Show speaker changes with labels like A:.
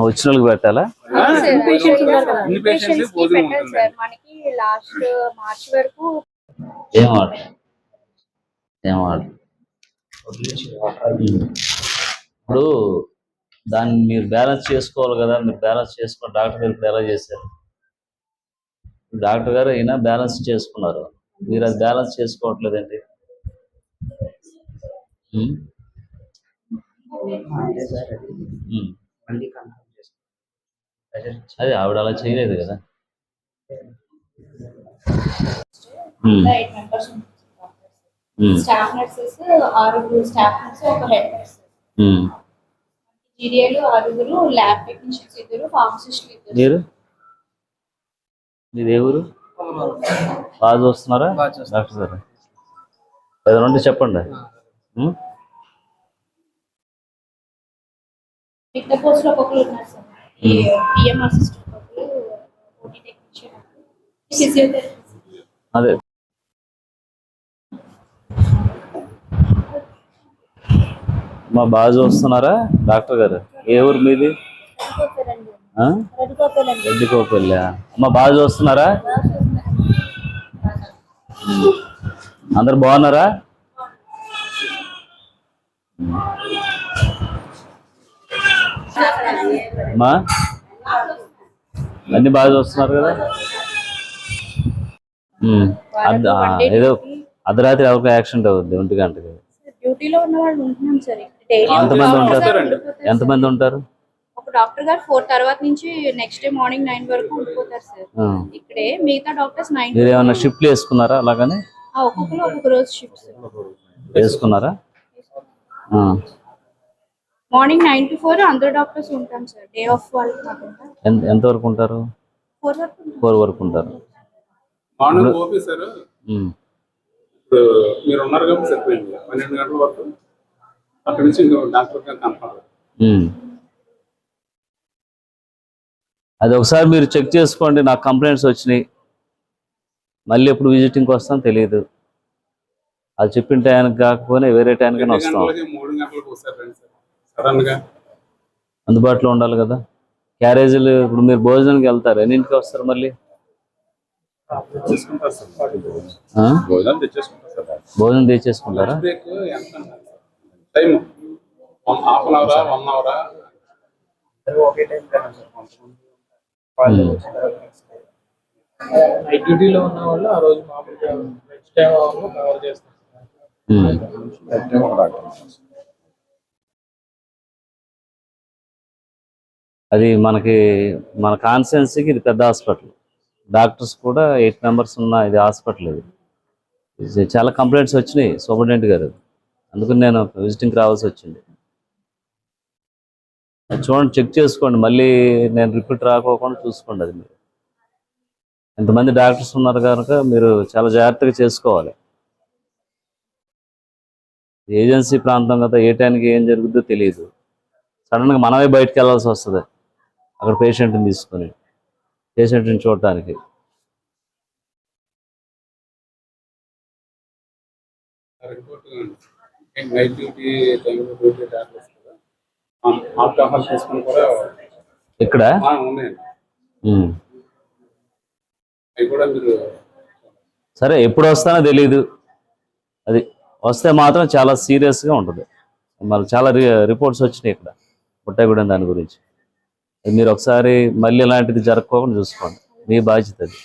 A: వచ్చిన వాళ్ళకి పెట్టాలా?
B: మనకి లాస్ట్ మార్చ్ వరకు
A: ఏం ఆర్డర్ ఇప్పుడు దాన్ని మీరు బ్యాలెన్స్ చేసుకోవాలి కదా. మీరు బ్యాలెన్స్ చేసుకుని డాక్టర్ గారు ఇప్పుడు ఎలా చేశారు? డాక్టర్ గారు అయినా బ్యాలెన్స్ చేసుకున్నారు, మీరు అది బ్యాలెన్స్ చేసుకోవట్లేదండి. అదే ఆవిడ అలా చేయలేదు కదా.
B: 8 members staff nurses, 6 staff nurse, 1 head nurse. జీడిఏలు 6, ల్యాబ్ టెక్నీషియన్స్ 2, ఫార్మసిస్టులు 2.
A: మీరు ఏ ఊరు? బాగా చూస్తున్నారా డాక్టర్ గారు? ఏదైనా ఉంటే చెప్పండి.
B: మిగతా పోస్టులు ఒక్కొక్కరు ఉన్నారు సార్. పిఎం అసిస్టెంట్ ఒకరు, ఓటీ టెక్నీషియన్ ఒకరు, ఫిజియోథెరపిస్ట్.
A: అదే మా బాగా చూస్తున్నారా డాక్టర్ గారు? ఏ ఊరు మీది? రెడ్డికోపల్లి. అమ్మ బాగా చూస్తున్నారా? అందరు బాగున్నారా? అమ్మా అన్ని బాగా చూస్తున్నారు కదా? ఏదో అర్ధరాత్రి ఎవరికి యాక్సిడెంట్ అవుద్ది 1 గంటకి.
B: డ్యూటీలో ఉన్న వాళ్ళు ఉంటున్నాం సార్.
A: ఎంతమంది ఉంటారు?
B: ఒక డాక్టర్ గారు 4 తర్వాత నుంచి నెక్స్ట్ డే మార్నింగ్ 9 వరకు ఉండిపోతారు సార్. ఇక్కడే మిగతా డాక్టర్స్ 9.
A: మీరు ఏమన్నా షిఫ్ట్లు వేసుకున్నారా? అలాగని
B: ఒక్కొక్కరు ఒక్కొక్క రోజు షిఫ్ట్
A: వేసుకున్నారా?
B: మార్నింగ్ 9 to 4 అందరు డాక్టర్స్ ఉంటాం సార్. డే ఆఫ్ వాళ్ళు కాకుండా.
A: ఎంతవరకు ఉంటారు? 4 వరకు ఉంటారు.
C: మీరు ఉన్నారు కాబట్టి సరిపోయింది. 12 గంటల వరకు అక్కడి నుంచి డాక్టర్ గారు కనపడరు.
A: అది ఒకసారి మీరు చెక్ చేసుకోండి. నాకు కంప్లైంట్స్ వచ్చినాయి, మళ్ళీ ఎప్పుడు విజిటింగ్కి వస్తాం తెలియదు. అది చెప్పిన టైంకి కాకపోయినా వేరే టైంకైనా వస్తాం.
C: 3 గంటలకు వస్తారు సడన్ గా.
A: అందుబాటులో ఉండాలి కదా. క్యారేజీలు ఇప్పుడు మీరు భోజనానికి వెళ్తారు, ఎన్నింటికి వస్తారు? మళ్ళీ భోజనం తెచ్చేసుకుంటారా?
D: డ్యూటీలో ఉన్న వాళ్ళు ఆ రోజు మామూలుగా నెక్స్ట్ టైం కవర్ చేస్తారు.
A: అది మన కాన్స్టిట్యున్సీకి ఇది పెద్ద హాస్పిటల్. డాక్టర్స్ కూడా 8 మెంబర్స్ ఉన్న ఇది హాస్పిటల్. ఇది చాలా కంప్లైంట్స్ వచ్చినాయి సూపరింటెండెంట్ గారు, అందుకని నేను విజిటింగ్కి రావాల్సి వచ్చింది. చూడండి, చెక్ చేసుకోండి, మళ్ళీ నేను రిపీట్ రాకోకుండా చూసుకోండి. అది మీరు ఎంతమంది డాక్టర్స్ ఉన్నారు కనుక మీరు చాలా జాగ్రత్తగా చేసుకోవాలి. ఏజెన్సీ ప్రాంతం కదా, ఏ టైంకి ఏం జరుగుతుందో తెలియదు. సడన్గా మనమే బయటకు వెళ్ళాల్సి వస్తుంది అక్కడ పేషెంట్ని తీసుకొని, పేషెంట్ని చూడటానికి. ఇక్కడ సరే, ఎప్పుడు వస్తానో తెలీదు. అది వస్తే మాత్రం చాలా సీరియస్గా ఉంటుంది. మళ్ళీ చాలా రిపోర్ట్స్ వచ్చినాయి ఇక్కడ పుట్టగూడెం దాని గురించి. మీరు ఒకసారి మళ్ళీ ఇలాంటిది జరగకుండా చూసుకోండి, మీ బాధ్యత అది.